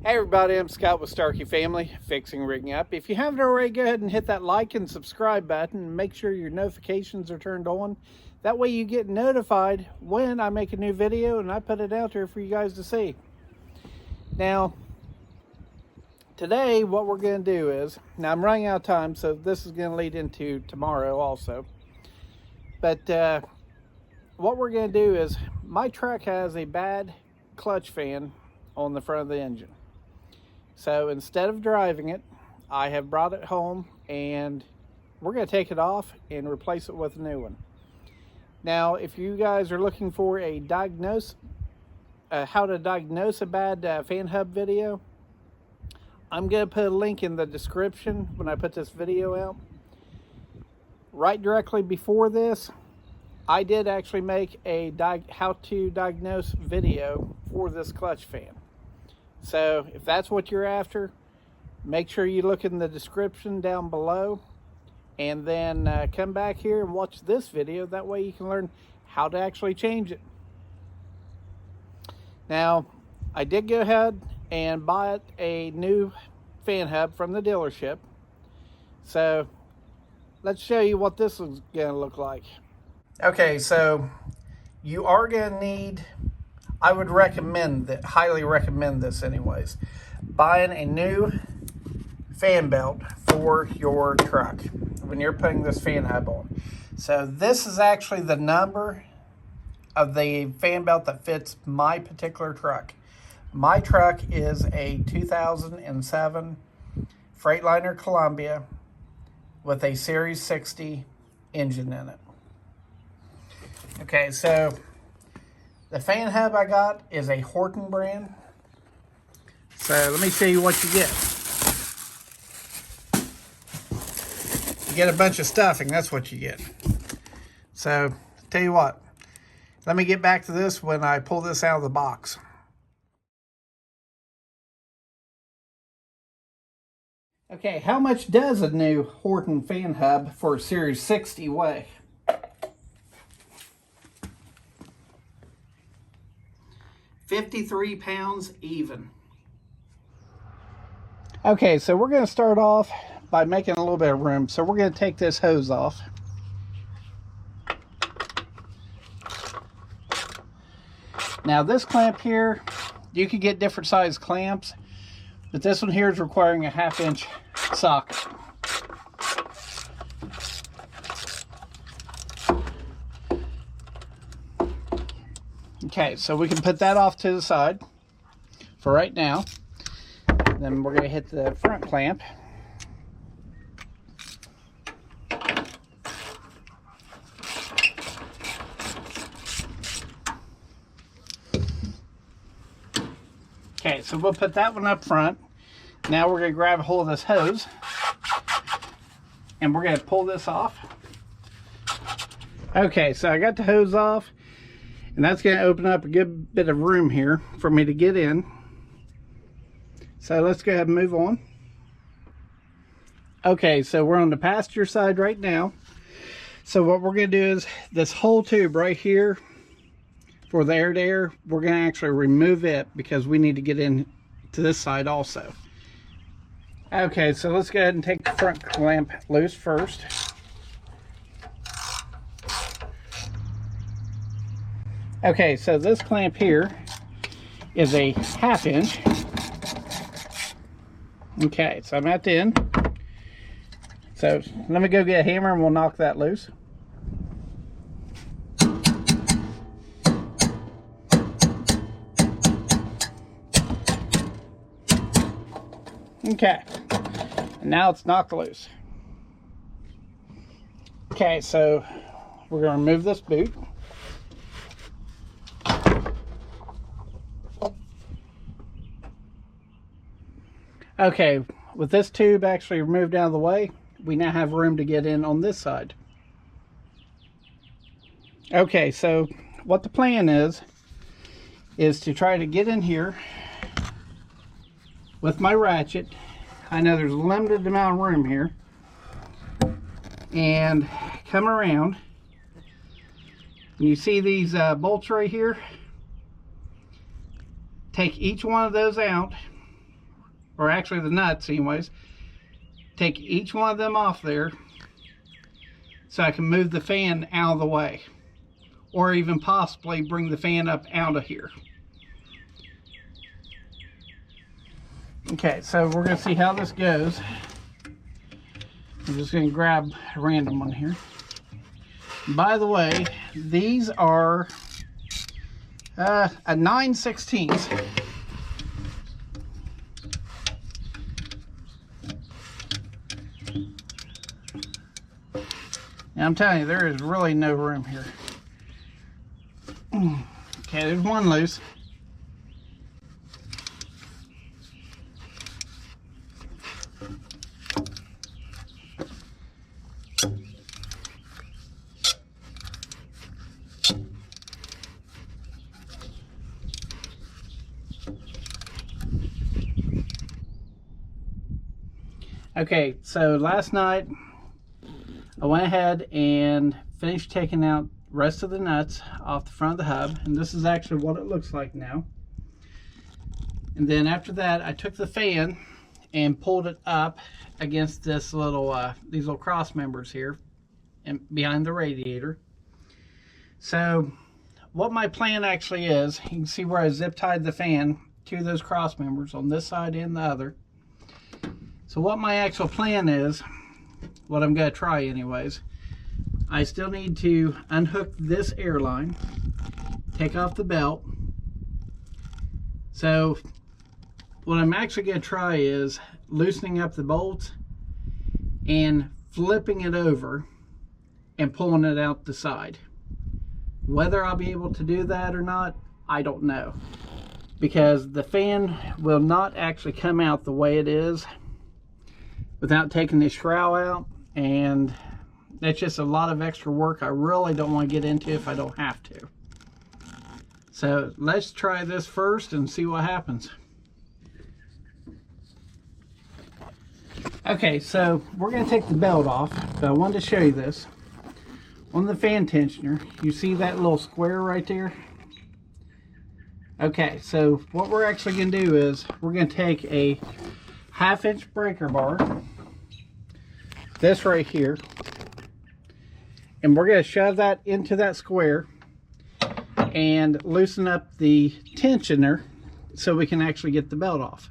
Hey everybody, I'm Scott with Starkey Family, Fixing Rigging Up. If you haven't already, go ahead and hit that like and subscribe button and make sure your notifications are turned on. That way you get notified when I make a new video and I put it out there for you guys to see. Now, today what we're going to do is, now I'm running out of time, so this is going to lead into tomorrow also. But what we're going to do is, my truck has a bad clutch fan on the front of the engine. So instead of driving it, I have brought it home and we're going to take it off and replace it with a new one. Now, if you guys are looking for a how to diagnose a bad fan hub video, I'm going to put a link in the description when I put this video out. Right directly before this, I did actually make a how to diagnose video for this clutch fan. So if that's what you're after, make sure you look in the description down below and then come back here and watch this video. That way you can learn how to actually change it. Now, I did go ahead and buy a new fan hub from the dealership. So let's show you what this is going to look like. Okay, so you are going to need, I would recommend that, highly recommend this anyways, buying a new fan belt for your truck when you're putting this fan hub on. So this is actually the number of the fan belt that fits my particular truck. My truck is a 2007 Freightliner Columbia with a Series 60 engine in it. Okay, so the fan hub I got is a Horton brand. So let me show you what you get. You get a bunch of stuffing, that's what you get. So, tell you what, let me get back to this when I pull this out of the box. Okay, how much does a new Horton fan hub for a Series 60 weigh? 53 pounds even. Okay, so we're going to start off by making a little bit of room. So we're going to take this hose off. Now this clamp here, you can get different size clamps, but this one here is requiring a 1/2 inch socket. Okay, so we can put that off to the side for right now. Then we're going to hit the front clamp. Okay, so we'll put that one up front. Now we're going to grab a hold of this hose and we're going to pull this off. Okay, so I got the hose off. And that's going to open up a good bit of room here for me to get in. So let's go ahead and move on. Okay, so we're on the passenger side right now. So what we're going to do is this whole tube right here for the air to air, we're going to actually remove it because we need to get in to this side also. Okay, so let's go ahead and take the front clamp loose first. Okay, so this clamp here is a 1/2 inch. Okay, so I'm at the end. So let me go get a hammer and we'll knock that loose. Okay, and now it's knocked loose. Okay, so we're going to remove this boot. Okay, with this tube actually removed out of the way, we now have room to get in on this side. Okay, so what the plan is to try to get in here with my ratchet. I know there's a limited amount of room here. And come around. And you see these bolts right here? Take each one of those out or actually the nuts anyways. Take each one of them off there so I can move the fan out of the way, or even possibly bring the fan up out of here. Okay, so we're going to see how this goes. I'm just going to grab a random one here. By the way, these are a 9/16. And I'm telling you, there is really no room here. Okay, there's one loose. Okay, so last night I went ahead and finished taking out the rest of the nuts off the front of the hub, and this is actually what it looks like now. And then after that, I took the fan and pulled it up against this little these little cross members here and behind the radiator. So what my plan actually is, you can see where I zip tied the fan to those cross members on this side and the other. So what my actual plan is, what I'm going to try anyways, I still need to unhook this air line, take off the belt. So what I'm actually going to try is loosening up the bolts and flipping it over and pulling it out the side. Whether I'll be able to do that or not, I don't know, because the fan will not actually come out the way it is without taking the shroud out, and that's just a lot of extra work I really don't want to get into if I don't have to. So let's try this first and see what happens. Okay, so we're going to take the belt off, but I wanted to show you this. On the fan tensioner, you see that little square right there? Okay, so what we're actually going to do is we're going to take a 1/2-inch breaker bar, this right here, and we're going to shove that into that square and loosen up the tensioner so we can actually get the belt off.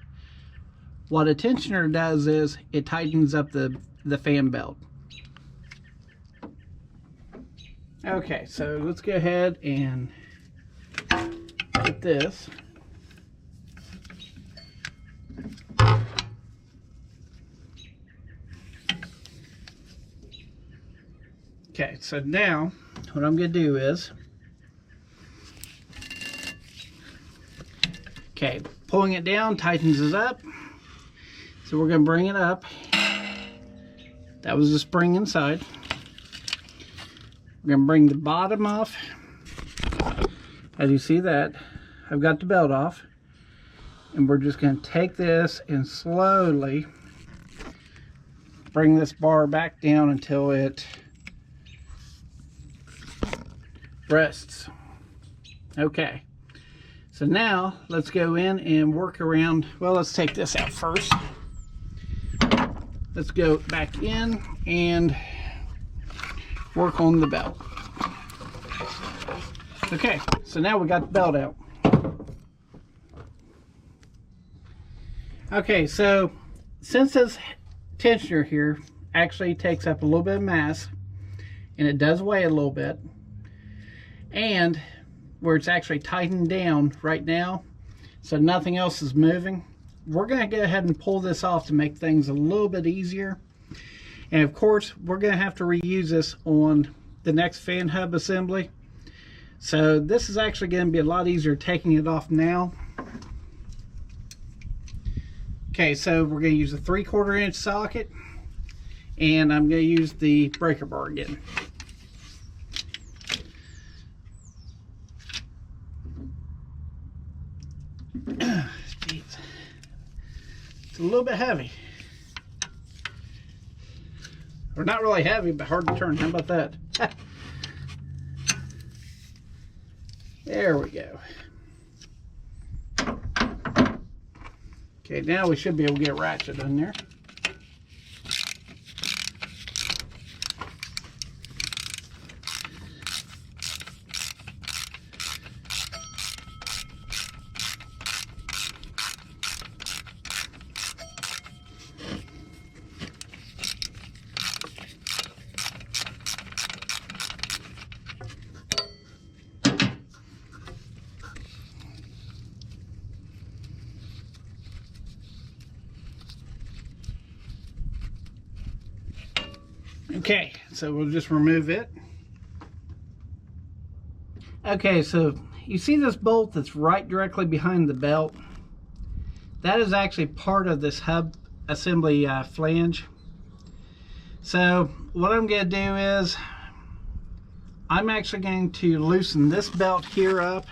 What a tensioner does is it tightens up the fan belt. Okay, so let's go ahead and get this. Okay, so now what I'm going to do is, okay, pulling it down tightens it up. So we're going to bring it up. That was the spring inside. We're going to bring the bottom off. As you see that, I've got the belt off. And we're just going to take this and slowly bring this bar back down until it rests. Okay. So now let's go in and work around. Well, let's take this out first. Let's go back in and work on the belt. Okay, so now we got the belt out. Okay, so since this tensioner here actually takes up a little bit of mass, and it does weigh a little bit, and where it's actually tightened down right now, so nothing else is moving, we're going to go ahead and pull this off to make things a little bit easier. And of course, we're going to have to reuse this on the next fan hub assembly. So this is actually going to be a lot easier taking it off now. Okay, so we're going to use a 3/4 inch socket, and I'm going to use the breaker bar again. It's a little bit heavy. Or not really heavy, but hard to turn. How about that? There we go. Okay, now we should be able to get ratchet in there. Okay, so we'll just remove it. Okay, so you see this bolt that's right directly behind the belt? That is actually part of this hub assembly flange. So what I'm going to do is I'm actually going to loosen this belt here up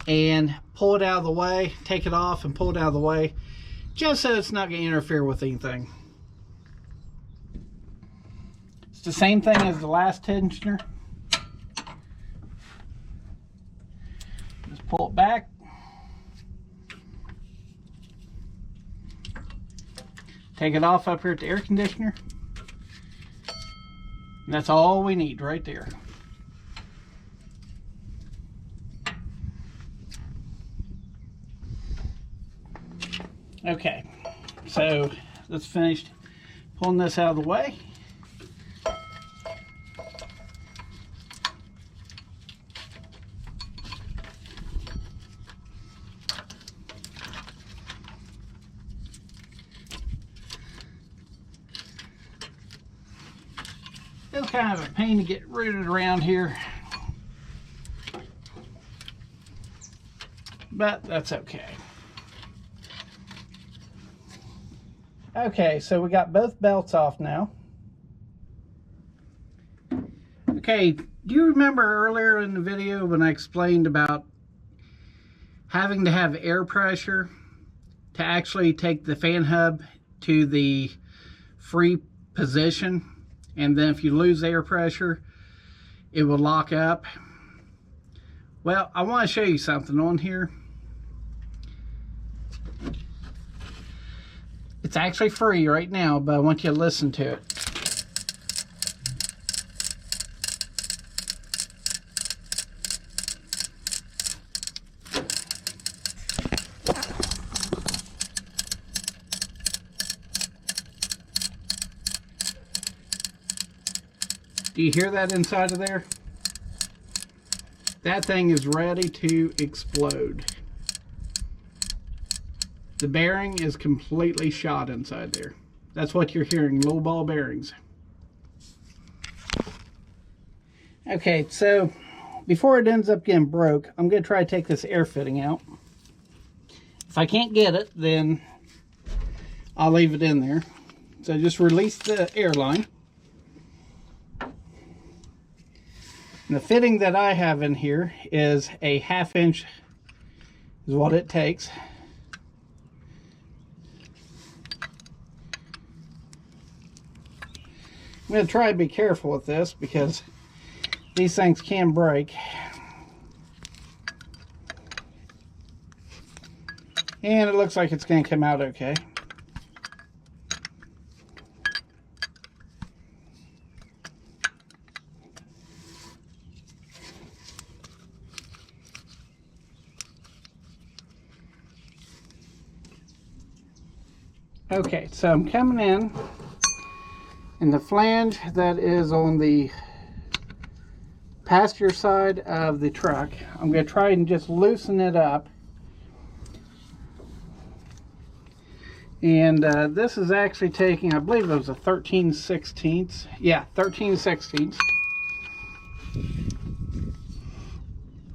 and pull it out of the way, take it off and pull it out of the way, just so it's not going to interfere with anything. It's the same thing as the last tensioner. Just pull it back. Take it off up here at the air conditioner. And that's all we need right there. Okay, so that's finished pulling this out of the way. It's kind of a pain to get rooted around here, but that's okay. Okay, so we got both belts off now. Okay, do you remember earlier in the video when I explained about having to have air pressure to actually take the fan hub to the free position, and then if you lose air pressure it will lock up? Well, I want to show you something on here. It's actually free right now, but I want you to listen to it. Do you hear that inside of there? That thing is ready to explode. The bearing is completely shot inside there. That's what you're hearing, low ball bearings. Okay, so before it ends up getting broke, I'm going to try to take this air fitting out. If I can't get it, then I'll leave it in there. So just release the air line. And the fitting that I have in here is a 1/2 inch is what it takes. I'm going to try to be careful with this because these things can break. And it looks like it's going to come out okay. Okay, so I'm coming in the flange that is on the passenger side of the truck. I'm going to try and just loosen it up. And this is actually taking, I believe it was a 13/16. Yeah, 13/16.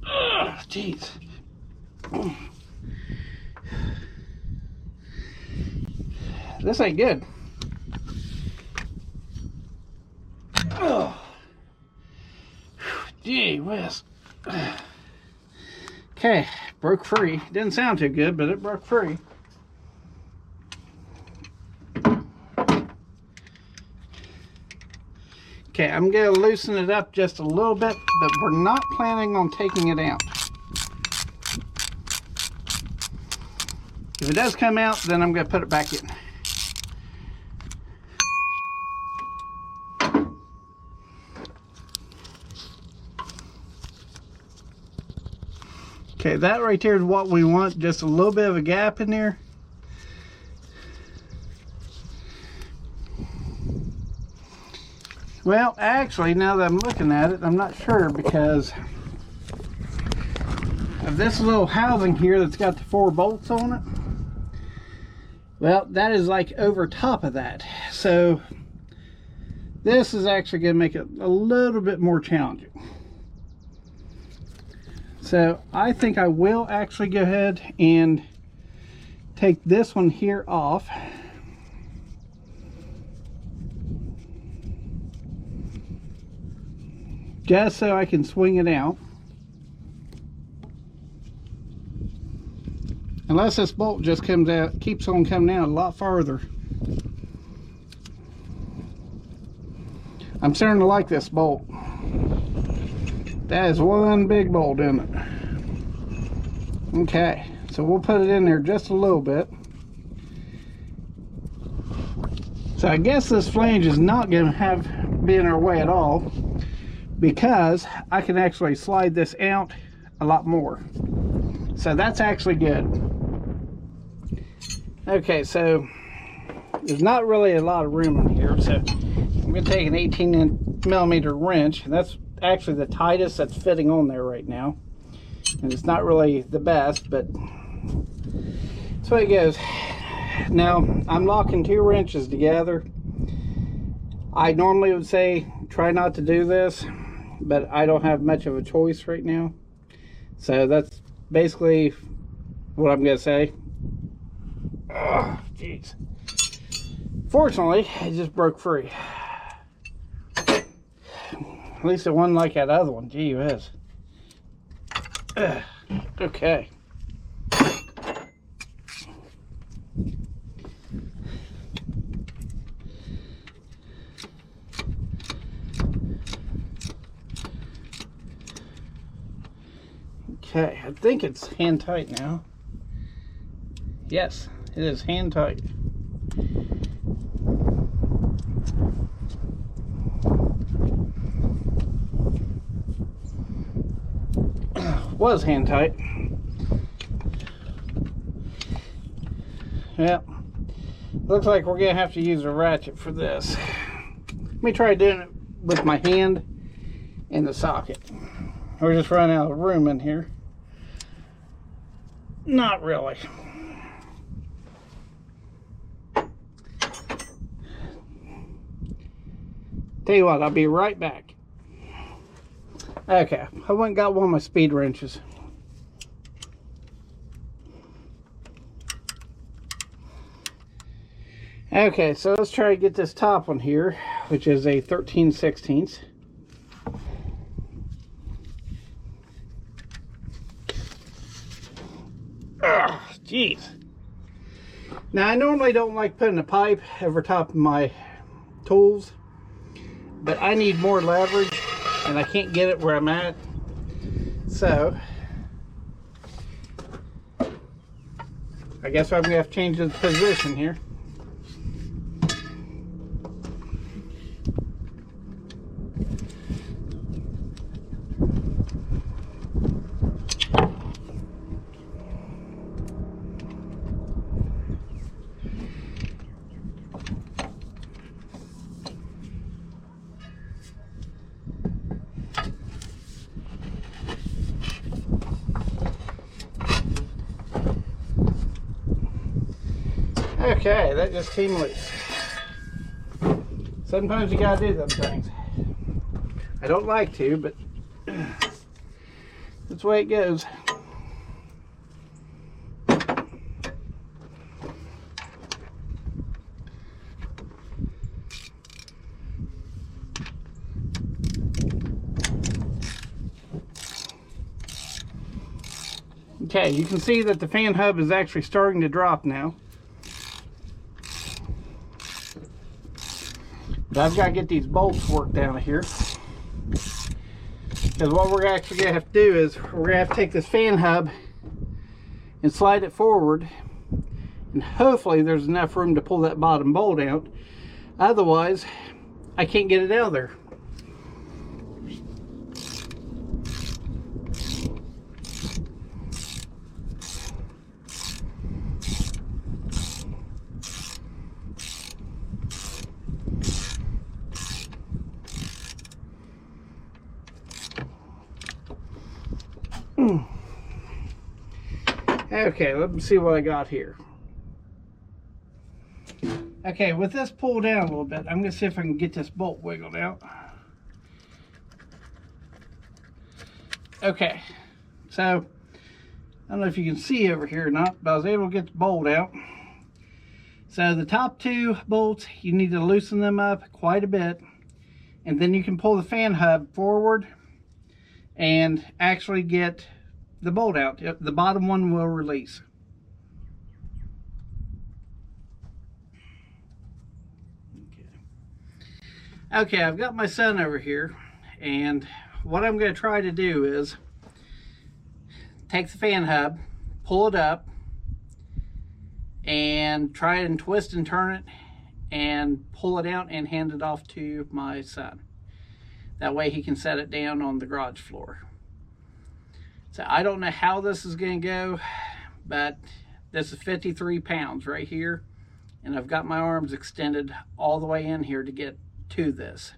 Oh, jeez. This ain't good. Oh, gee whiz. Okay, broke free. Didn't sound too good, but it broke free. Okay, I'm going to loosen it up just a little bit, but we're not planning on taking it out. If it does come out, then I'm going to put it back in. Okay, that right there is what we want, just a little bit of a gap in there. Well, actually, now that I'm looking at it, I'm not sure because of this little housing here that's got the 4 bolts on it. Well, that is like over top of that. So this is actually going to make it a little bit more challenging. So I think I will actually go ahead and take this one here off. Just so I can swing it out. Unless this bolt just comes out, keeps on coming out a lot farther. I'm starting to like this bolt. That is one big bolt, isn't it? Okay, so we'll put it in there just a little bit. So I guess this flange is not going to be in our way at all, because I can actually slide this out a lot more. So that's actually good. Okay, so there's not really a lot of room in here, so I'm going to take an 18mm wrench, and that's actually the tightest that's fitting on there right now. And it's not really the best, but that's the way it goes. Now, I'm locking 2 wrenches together. I normally would say try not to do this, but I don't have much of a choice right now. So that's basically what I'm going to say. Oh, jeez. Fortunately, it just broke free. At least it wasn't like that other one. Gee whiz. Okay. Okay, I think it's hand tight now. Yes, it is hand tight. Was hand tight. Yep. Looks like we're gonna have to use a ratchet for this. Let me try doing it with my hand in the socket. We're just running out of room in here. Not really. Tell you what, I'll be right back. Okay, I went and got one of my speed wrenches. Okay, so let's try to get this top one here, which is a 13/16. Ugh, jeez. Now, I normally don't like putting a pipe over top of my tools, but I need more leverage and I can't get it where I'm at. So I guess I'm gonna have to change the position here. Okay, that just came loose. Sometimes you gotta do those things. I don't like to, but that's the way it goes. Okay, you can see that the fan hub is actually starting to drop now. But I've got to get these bolts worked down here. Because what we're actually going to have to do is we're going to have to take this fan hub and slide it forward And hopefully there's enough room to pull that bottom bolt out. Otherwise, I can't get it out of there. Okay, let me see what I got here. Okay, with this pulled down a little bit, I'm going to see if I can get this bolt wiggled out. Okay, so I don't know if you can see over here or not, but I was able to get the bolt out. So the top two bolts, you need to loosen them up quite a bit, and then you can pull the fan hub forward and actually get the bolt out. The bottom one will release. Okay, I've got my son over here, and what I'm going to try to do is take the fan hub, pull it up, and try and twist and turn it and pull it out and hand it off to my son. That way he can set it down on the garage floor. So I don't know how this is going to go, but this is 53 pounds right here, and I've got my arms extended all the way in here to get to this.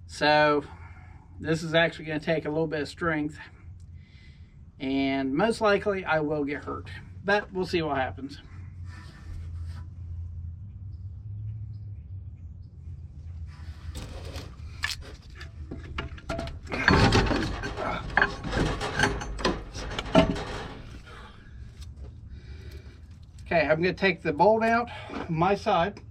So this is actually going to take a little bit of strength, and most likely I will get hurt, but we'll see what happens. Okay, I'm going to take the bolt out on my side.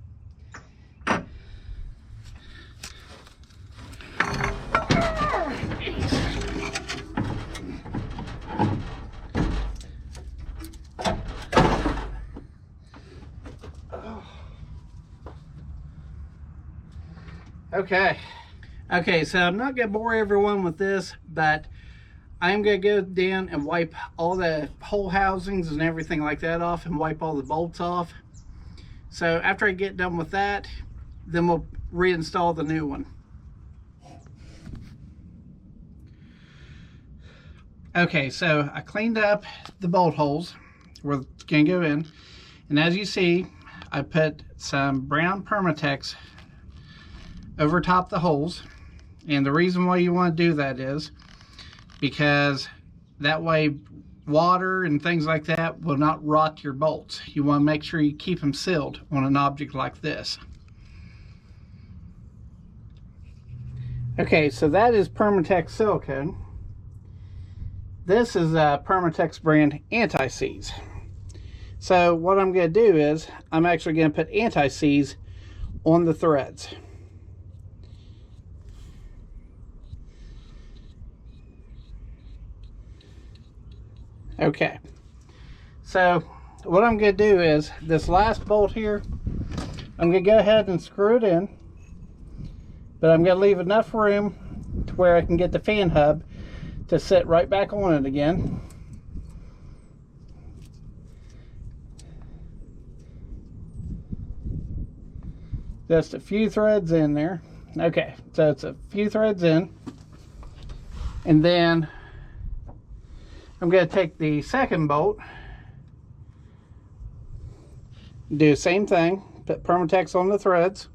Okay, so I'm not going to bore everyone with this, but I'm going to go down and wipe all the hole housings and everything like that off and wipe all the bolts off. So after I get done with that, then we'll reinstall the new one. Okay, so I cleaned up the bolt holes where it's going to go in, and as you see, I put some brown Permatex over top the holes. And the reason why you want to do that is because that way water and things like that will not rot your bolts. You want to make sure you keep them sealed on an object like this. Okay, so that is Permatex silicone. This is a Permatex brand anti-seize. So what I'm going to do is I'm actually going to put anti-seize on the threads. Okay, so what I'm going to do is this last bolt here, I'm going to go ahead and screw it in, but I'm going to leave enough room to where I can get the fan hub to sit right back on it again. Just a few threads in there. Okay, so it's a few threads in, and then I'm going to take the second bolt, do the same thing, put Permatex on the threads.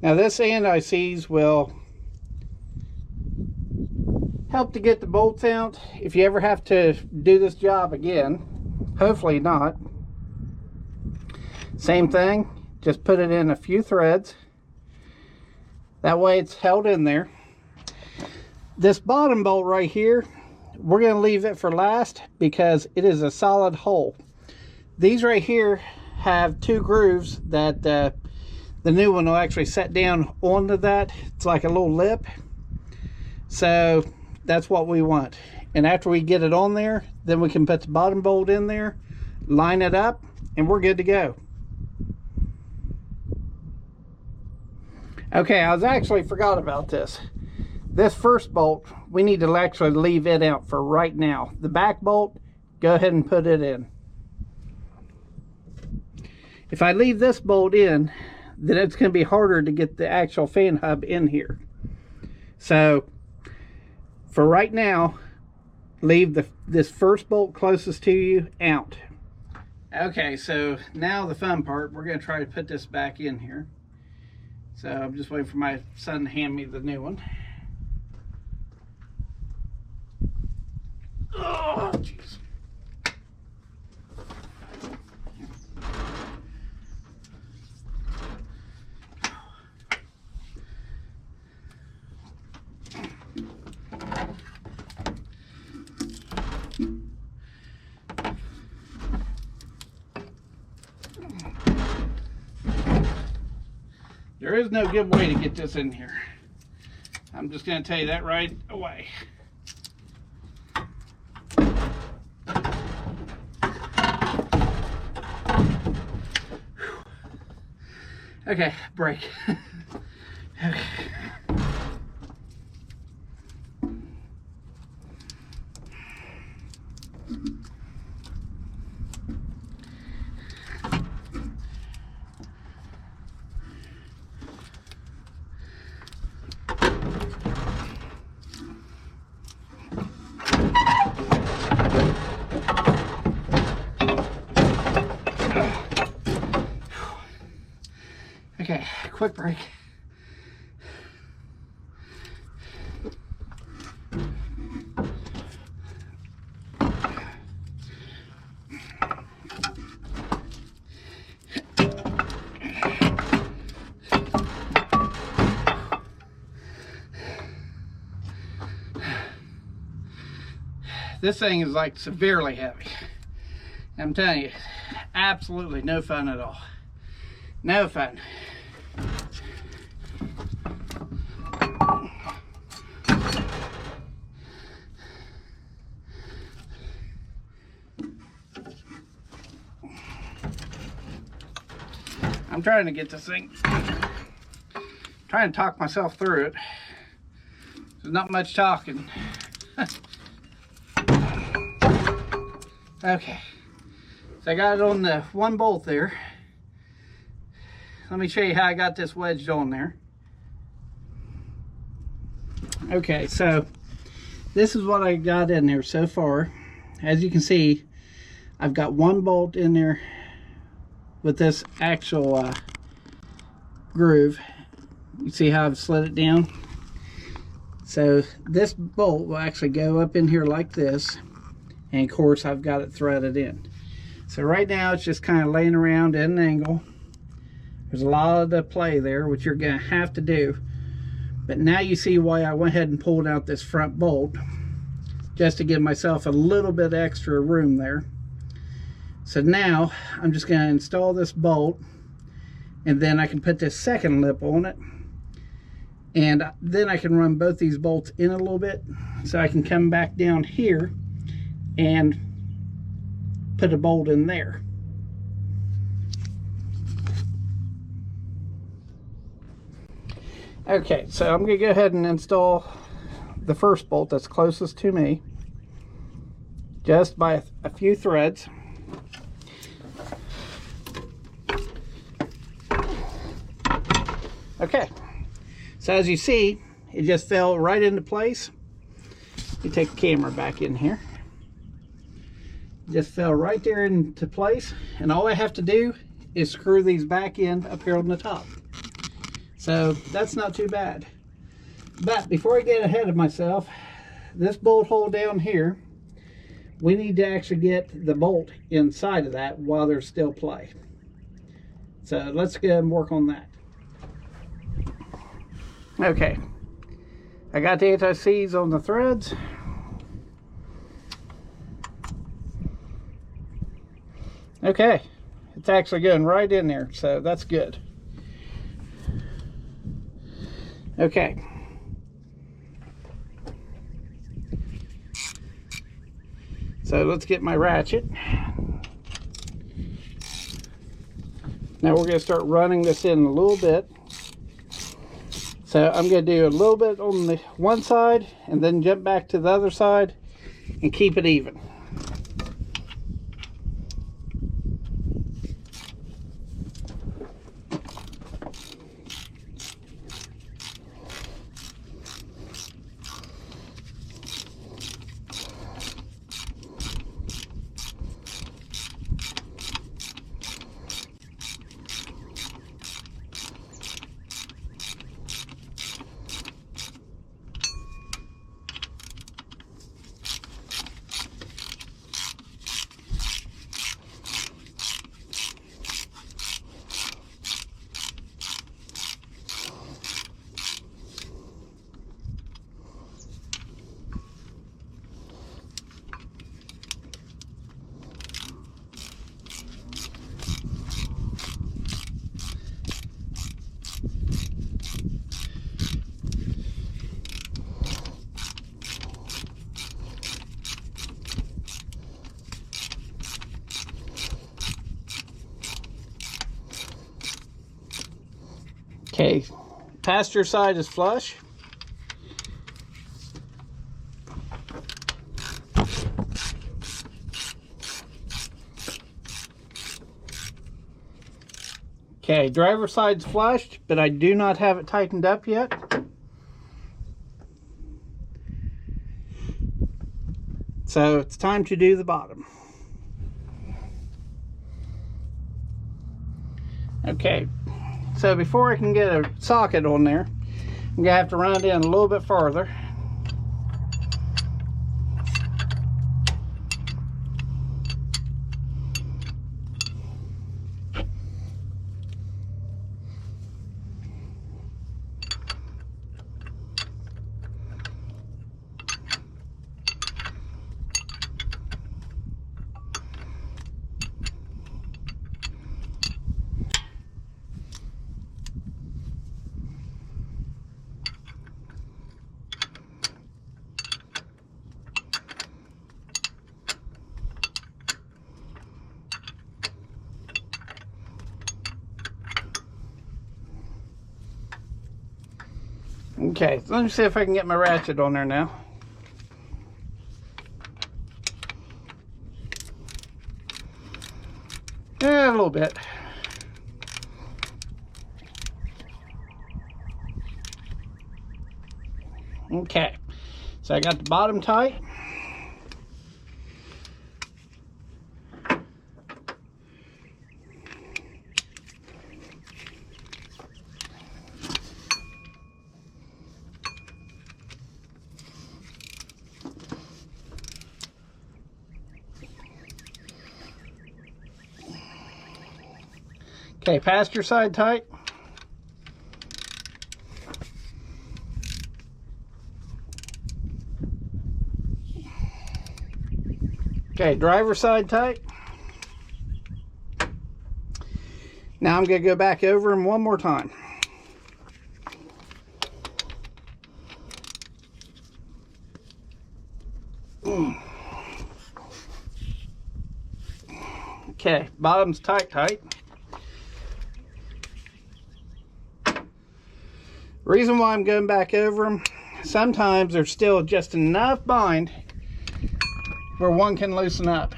Now this anti-seize will help to get the bolts out if you ever have to do this job again. Hopefully not. Same thing. Just put it in a few threads. That way it's held in there. This bottom bolt right here, we're going to leave it for last because it is a solid hole. These right here have two grooves that the new one will actually set down onto that. It's like a little lip. So that's what we want. And after we get it on there, then we can put the bottom bolt in there, line it up, and we're good to go. Okay, I was actually forgot about this. this first bolt, we need to actually leave it out for right now. The back bolt, go ahead and put it in. If I leave this bolt in, then it's going to be harder to get the actual fan hub in here. So for right now, leave this first bolt closest to you out. Okay, so now the fun part, we're going to try to put this back in here. So I'm just waiting for my son to hand me the new one. Oh, jeez. There is no good way to get this in here. I'm just going to tell you that right away. Okay, break. Okay. Okay, quick break. This thing is like severely heavy. I'm telling you, absolutely no fun at all. No fun. I'm trying to get this thing, trying to talk myself through it. There's not much talking. Okay, so I got it on the one bolt there. Let me show you how I got this wedged on there. Okay, so this is what I got in there so far. As you can see, I've got one bolt in there with this actual groove. You see how I've slid it down? So this bolt will actually go up in here like this, and of course I've got it threaded in. So right now it's just kind of laying around at an angle. There's a lot of the play there, which you're going to have to do. But now you see why I went ahead and pulled out this front bolt, just to give myself a little bit extra room there. So now I'm just going to install this bolt, and then I can put this second lip on it, and then I can run both these bolts in a little bit, so I can come back down here and put a bolt in there. Okay, so I'm going to go ahead and install the first bolt that's closest to me, just by a few threads. Okay, so as you see, it just fell right into place. Let me take the camera back in here. Just fell right there into place, and all I have to do is screw these back in up here on the top. So that's not too bad. But before I get ahead of myself, this bolt hole down here, we need to actually get the bolt inside of that while there's still play. So let's go and work on that. Okay, I got the anti-seize on the threads. Okay, it's actually going right in there, so that's good. Okay. So let's get my ratchet. Now we're going to start running this in a little bit. So I'm going to do a little bit on the one side and then jump back to the other side and keep it even. Okay, passenger side is flush. Okay, driver side's flushed, but I do not have it tightened up yet. So it's time to do the bottom. Okay, so before I can get a socket on there, I'm gonna have to run it in a little bit farther. Okay, so let me see if I can get my ratchet on there now. Yeah, a little bit. Okay, so I got the bottom tight. Okay, passenger side tight. Okay, driver side tight. Now I'm going to go back over them one more time. Okay, bottom's tight. Reason why I'm going back over them, sometimes there's still just enough bind where one can loosen up.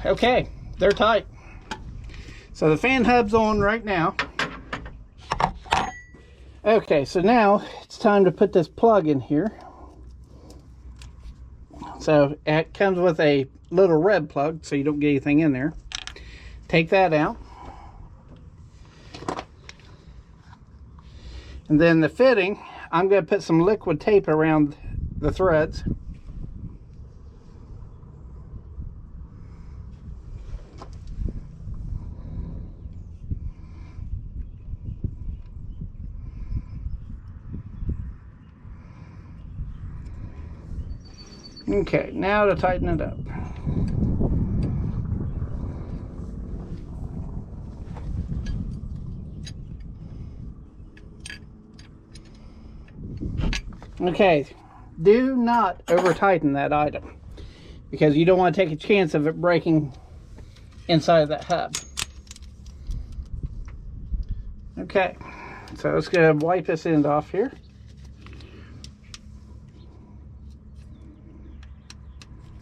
Okay, they're tight. So the fan hub's on right now. Okay, so now it's time to put this plug in here. So it comes with a little red plug so you don't get anything in there. Take that out. And then the fitting, I'm going to put some liquid tape around the threads. Okay, now to tighten it up. Okay, do not over tighten that item. because you don't want to take a chance of it breaking inside of that hub. Okay, so let's go wipe this end off here.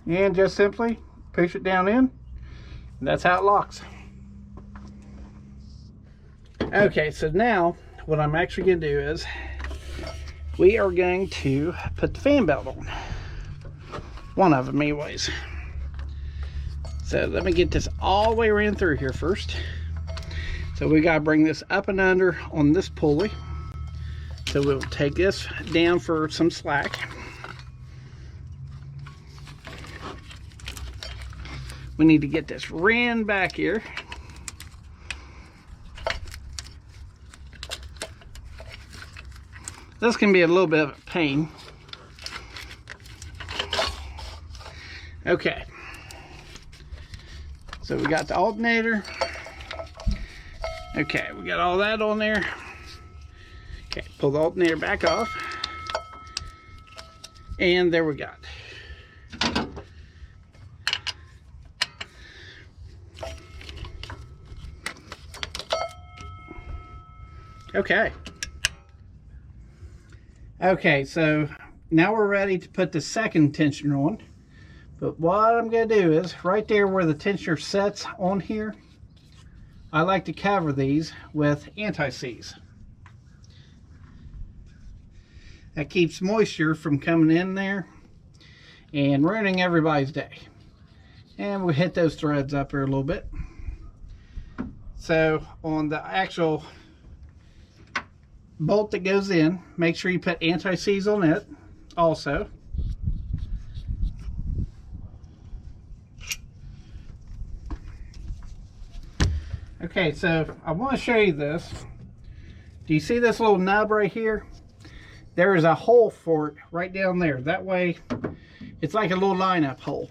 And just simply push it down in, and that's how it locks. Okay, so now what I'm actually going to do is we are going to put the fan belt on. One of them anyways. So let me get this all the way around through here first. So we got to bring this up and under on this pulley. So we'll take this down for some slack. We need to get this ran back here. This can be a little bit of a pain. Okay. So we got the alternator. Okay, we got all that on there. Okay, pull the alternator back off. And there we got. Okay. Okay, so now we're ready to put the second tensioner on. But what I'm going to do is, right there where the tensioner sets on here, I like to cover these with anti-seize. That keeps moisture from coming in there and ruining everybody's day. And we'll hit those threads up here a little bit. So on the actual bolt that goes in, make sure you put anti-seize on it also. Okay, so I want to show you this. Do you see this little nub right here? There is a hole for it right down there. That way, it's like a little lineup hole.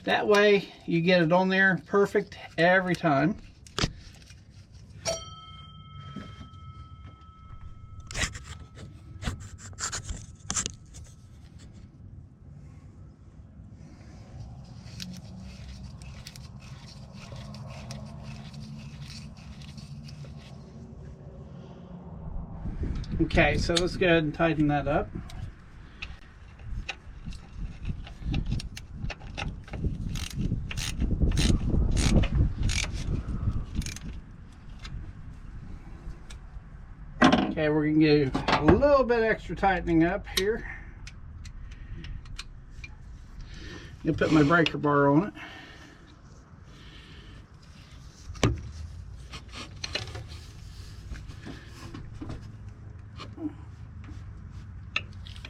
That way, you get it on there perfect every time. Okay, so let's go ahead and tighten that up. Okay, we're going to do a little bit extra tightening up here. I'm going to put my breaker bar on it.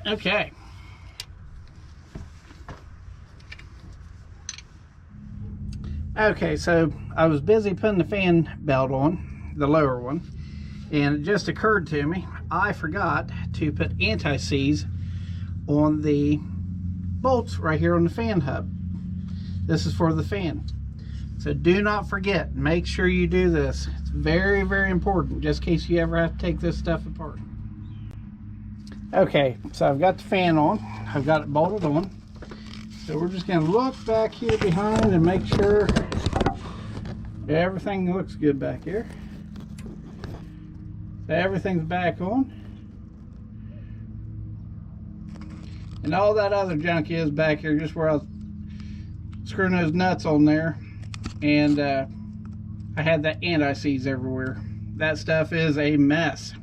Okay. Okay, so I was busy putting the fan belt on, the lower one, and it just occurred to me, I forgot to put anti-seize on the bolts right here on the fan hub. This is for the fan. So do not forget, make sure you do this. It's very, very important, just in case you ever have to take this stuff apart. Okay, so I've got the fan on. I've got it bolted on. So we're just going to look back here behind and make sure everything looks good back here. So everything's back on. And all that other junk is back here, just where I was screwing those nuts on there. And I had that anti-seize everywhere. That stuff is a mess.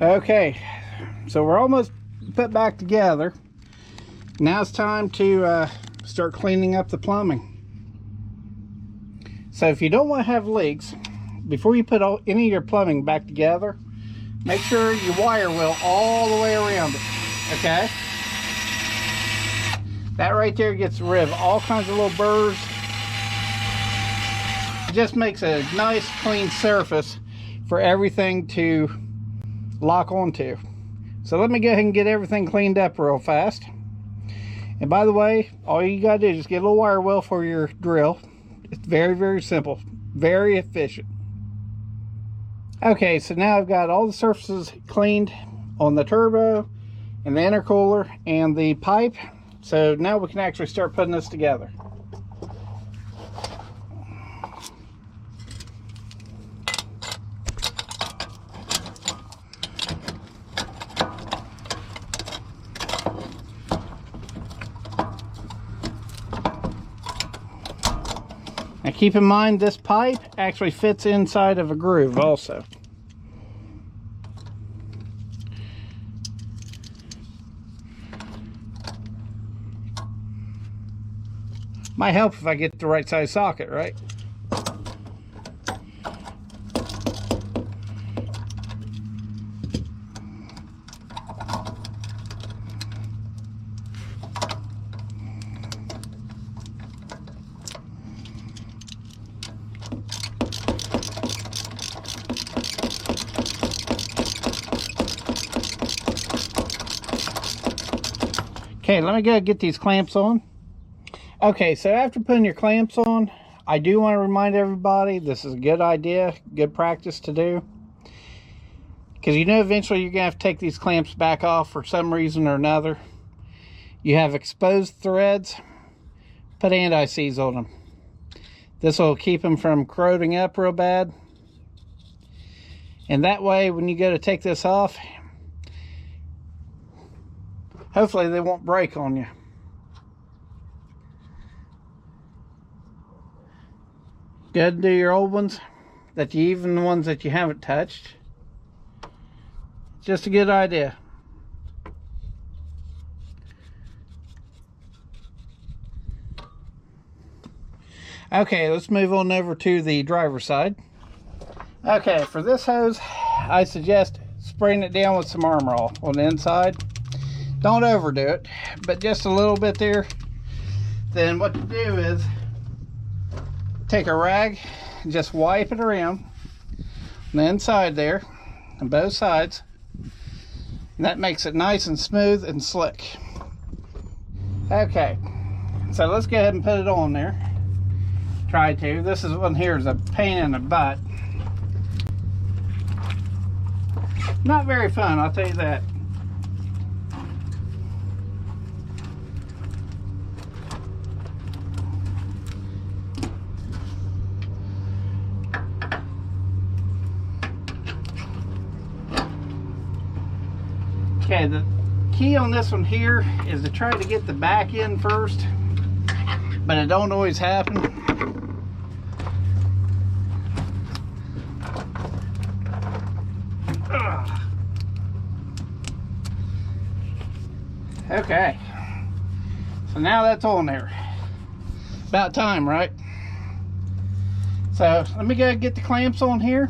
Okay, so we're almost put back together. Now it's time to start cleaning up the plumbing. So if you don't want to have leaks, before you put any of your plumbing back together, make sure you wire wheel all the way around it, okay? That right there gets rid of all kinds of little burrs. It just makes a nice clean surface for everything to lock onto. So let me go ahead and get everything cleaned up real fast. And by the way, all you gotta do is just get a little wire wheel for your drill. It's very, very simple, very efficient. Okay, so now I've got all the surfaces cleaned on the turbo and the intercooler and the pipe. So now we can actually start putting this together. Now keep in mind this pipe actually fits inside of a groove also. Might help if I get the right size socket, right? Okay, let me go get these clamps on. Okay, so after putting your clamps on, I do want to remind everybody this is a good idea, good practice to do. Because you know eventually you're going to have to take these clamps back off for some reason or another. You have exposed threads, put anti-seize on them. This will keep them from corroding up real bad. And that way when you go to take this off, hopefully they won't break on you. Go ahead and do your old ones, even the ones that you haven't touched. Just a good idea. Okay, let's move on over to the driver's side. Okay, for this hose, I suggest spraying it down with some Armor All on the inside. Don't overdo it, but just a little bit there. Then what you do is take a rag and just wipe it around on the inside there on both sides, and that makes it nice and smooth and slick. Okay, so let's go ahead and put it on there. Try to. This one here is a pain in the butt. Not very fun, I'll tell you that. Okay, the key on this one here is to try to get the back end first, but it don't always happen. Ugh. Okay, so now that's on there. About time, right? So let me go get the clamps on here.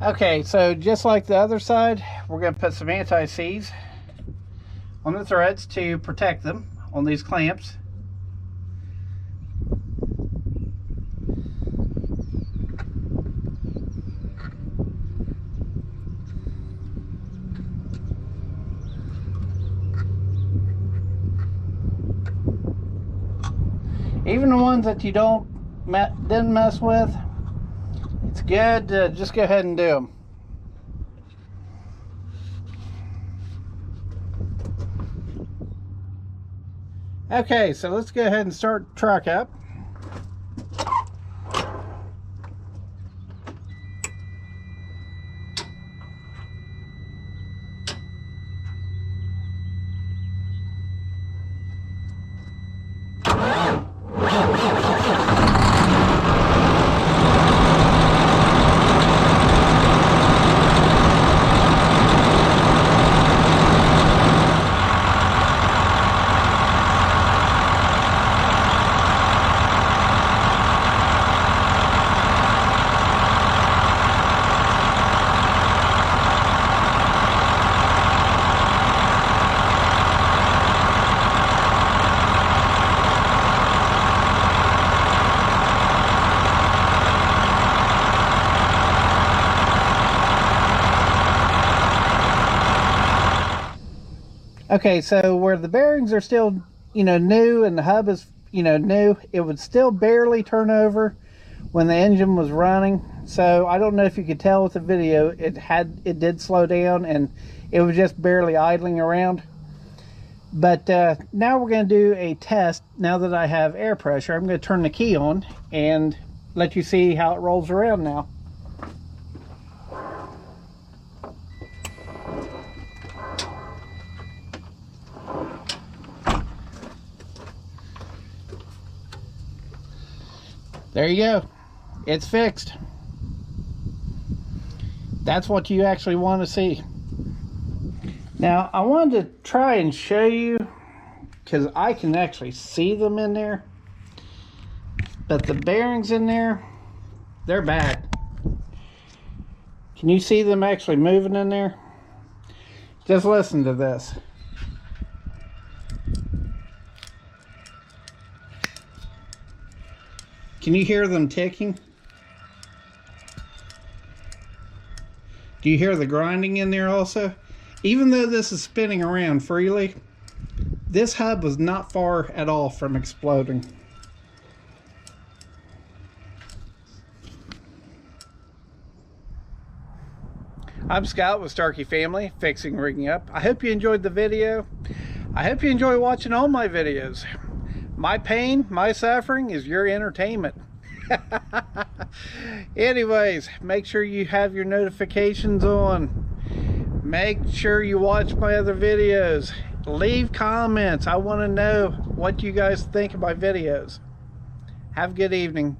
Okay, so just like the other side, we're going to put some anti-seize on the threads to protect them on these clamps. Even the ones that you didn't mess with, it's good to just go ahead and do them. Okay, so let's go ahead and start the truck up. Okay, so where the bearings are still, new, and the hub is, new, it would still barely turn over when the engine was running. So I don't know if you could tell with the video, it did slow down and it was just barely idling around. But now we're going to do a test. Now that I have air pressure, I'm going to turn the key on and let you see how it rolls around now. There you go. It's fixed. That's what you actually want to see. Now, I wanted to try and show you, because I can actually see them in there, but the bearings in there, they're bad. Can you see them actually moving in there? Just listen to this. Can you hear them ticking? Do you hear the grinding in there also? Even though this is spinning around freely, this hub was not far at all from exploding. I'm Scott with Starkey Family, Fixing Rigging Up. I hope you enjoyed the video. I hope you enjoy watching all my videos. My pain, my suffering is your entertainment. Anyways, make sure you have your notifications on. Make sure you watch my other videos. Leave comments. I want to know what you guys think of my videos. Have a good evening.